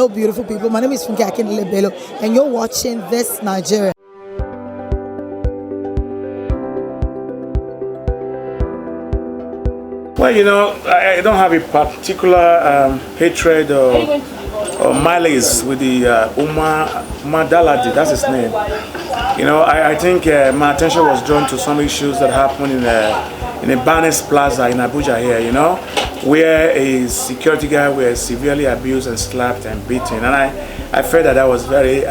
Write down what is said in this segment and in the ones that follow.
Hello, beautiful people. My name is Funke Akindele Bello, and you're watching This Nigeria. Well, you know, I don't have a particular hatred or malice with the Umar Daladi, that's his name. You know, I think my attention was drawn to some issues that happened in a Barnes Plaza in Abuja here, you know, where a security guard was severely abused and slapped and beaten. And I felt that was very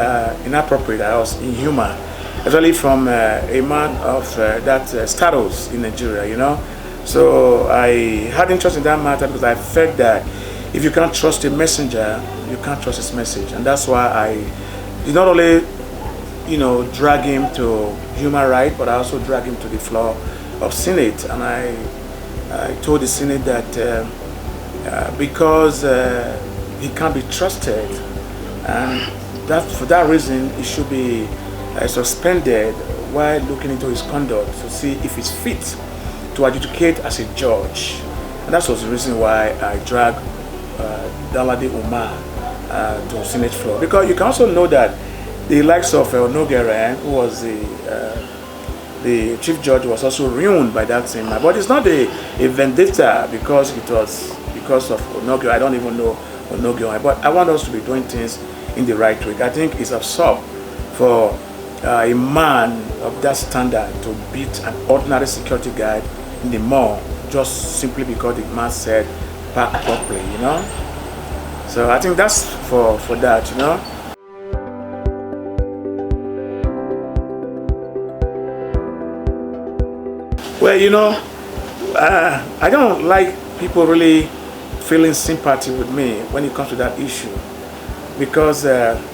inappropriate. I was inhuman, especially from a man of that status in Nigeria, you know. So I had interest in that matter because I felt that if you can't trust a messenger, you can't trust his message. And that's why I did not only, you know, drag him to human rights, but I also drag him to the floor of Senate. And I told the Senate that because he can't be trusted, and that for that reason he should be suspended while looking into his conduct to see if he's fit to adjudicate as a judge. And that was the reason why I dragged Daladi Umar to Senate floor. Because you can also know that the likes of Onogere, who was the chief judge, was also ruined by that same man. But it's not a vendetta because it was because of Onogere. I don't even know Onogere. But I want us to be doing things in the right way. I think it's absurd for a man of that standard to beat an ordinary security guard in the mall just simply because the man said park properly, you know. So I think that's for that, you know. Well, you know, I don't like people really feeling sympathy with me when it comes to that issue, because I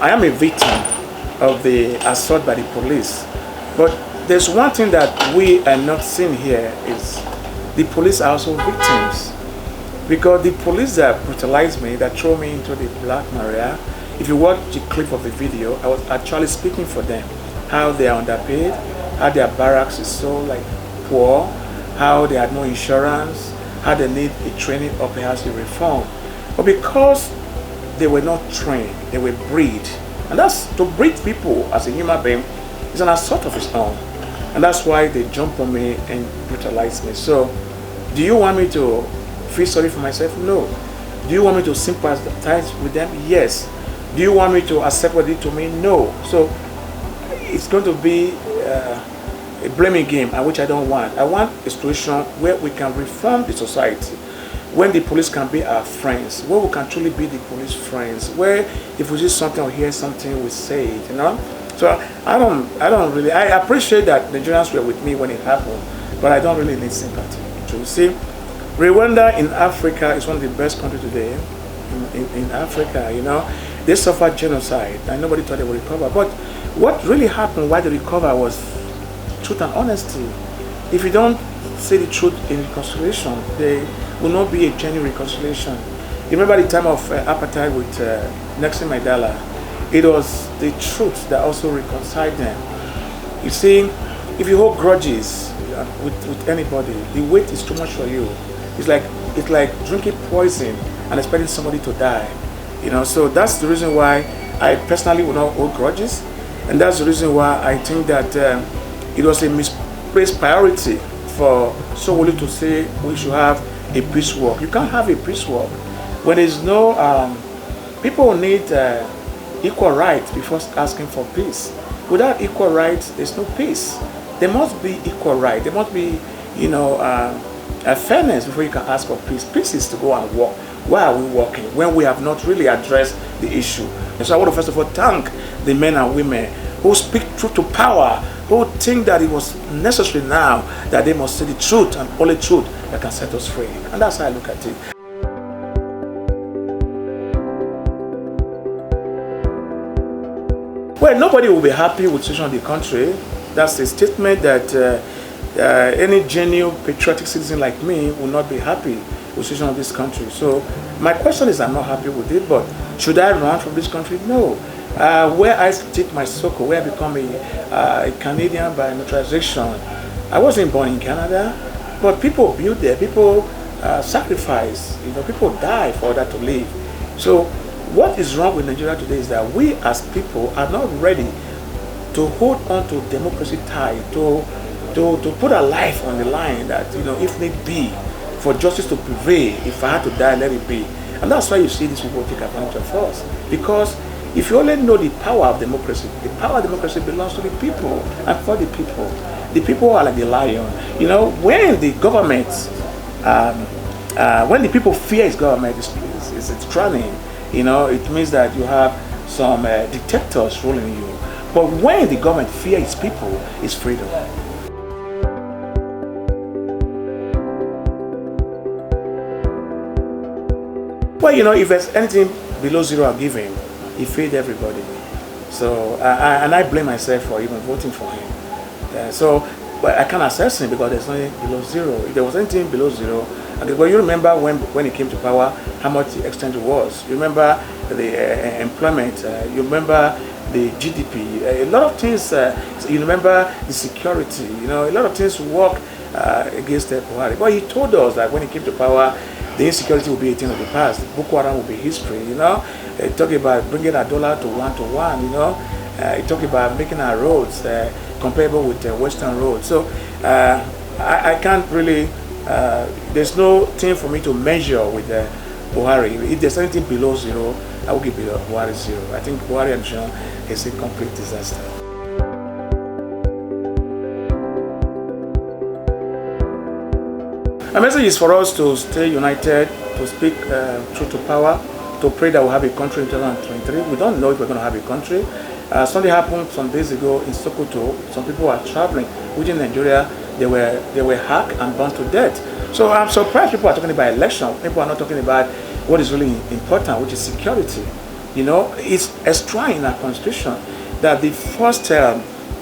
am a victim of the assault by the police. But there's one thing that we are not seeing here is the police are also victims. Because the police that brutalized me, that threw me into the Black Maria, if you watch the clip of the video, I was actually speaking for them. How they are underpaid, how their barracks is so like poor, how they had no insurance, how they need a training or perhaps a reform. But because they were not trained, they were bred. And that's to breed people as a human being is an assault of its own. And that's why they jump on me and brutalize me. So, do you want me to feel sorry for myself? No. Do you want me to sympathize with them? Yes. Do you want me to accept what they did to me? No. So, it's going to be a blaming game, which I don't want. I want a situation where we can reform the society, when the police can be our friends, where we can truly be the police friends, where if we see something or hear something, we say it, you know. So I don't really. I appreciate that Nigerians were with me when it happened, but I don't really need sympathy. So you see, Rwanda in Africa is one of the best countries today. In Africa, you know, they suffered genocide, and nobody thought they would recover. But what really happened, why they recover, was truth and honesty. If you don't say the truth in reconciliation, there will not be a genuine reconciliation. You remember the time of apartheid with Nelson Mandela? It was the truth that also reconciled them. You see, if you hold grudges with anybody, the weight is too much for you. It's like drinking poison and expecting somebody to die. You know, so that's the reason why I personally will not hold grudges, and that's the reason why I think that it was a misplaced priority for Sowolu to say we should have a peace walk. You can't have a peace walk when there's no people need equal rights before asking for peace. Without equal rights, there's no peace. There must be equal rights. There must be, you know, a fairness before you can ask for peace. Peace is to go and walk. Why are we walking when we have not really addressed the issue? And so I want to first of all thank the men and women who speak truth to power, who think that it was necessary now that they must say the truth and only truth that can set us free. And that's how I look at it. Well, nobody will be happy with the situation of the country. That's a statement that any genuine patriotic citizen like me will not be happy with the situation of this country. So my question is, I'm not happy with it, but should I run from this country? No. Where I take my circle, where I become a Canadian by naturalization, I wasn't born in Canada, but people built there. People sacrifice. People die for that to live. So what is wrong with Nigeria today is that we as people are not ready to hold on to democracy tie, to put our life on the line, that if need be, for justice to prevail. If I had to die, let it be. And that's why you see these people take advantage of us. Because if you only know the power of democracy, the power of democracy belongs to the people and for the people. The people are like the lion. When the government, when the people fear its government, it's trying. It means that you have some dictators ruling you. But when the government fears its people, it's freedom. Well, if there's anything below zero, I'll give him. He failed everybody. So, and I blame myself for even voting for him. But I can't assess him because there's nothing below zero. If there was anything below zero, well, you remember when he came to power, how much the exchange was. You remember the employment. You remember the GDP. A lot of things. You remember the security. A lot of things work against Buhari. But he told us that when he came to power, the insecurity will be a thing of the past. Boko Haram will be history. Talking about bringing our dollar to 1 to 1. Talking about making our roads comparable with Western roads. So I can't really. There's no thing for me to measure with Buhari. If there's anything below zero, I will give Buhari zero. I think Buhari and John is a complete disaster. My message is for us to stay united, to speak truth to power, to pray that we'll have a country in 2023. We don't know if we're going to have a country. Something happened some days ago in Sokoto. Some people were traveling within Nigeria. They were hacked and burned to death. So I'm surprised people are talking about election. People are not talking about what is really important, which is security. It's enshrined in our constitution that the first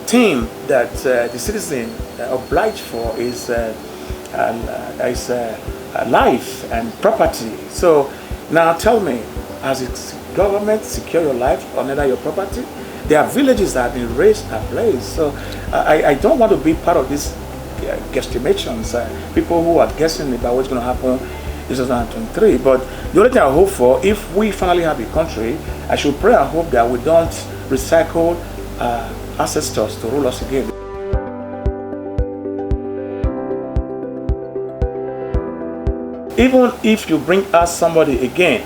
thing that the citizen obliged for is life and property. So now tell me, has the government secure your life or neither your property? There are villages that have been raised and blazed. So I don't want to be part of these guesstimations, people who are guessing about what's going to happen in 2023. But the only thing I hope for, if we finally have a country, I should pray and hope that we don't recycle ancestors to rule us again. Even if you bring us somebody again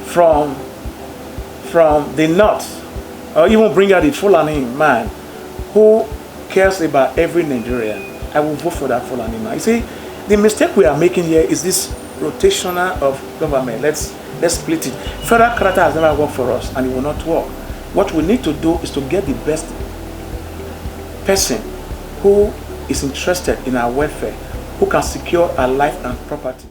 from the north, or even bring out the Fulani man who cares about every Nigerian, I will vote for that Fulani man. You see, the mistake we are making here is this rotational of government. Let's split it. Federal character has never worked for us, and it will not work. What we need to do is to get the best person who is interested in our welfare, who can secure our life and property.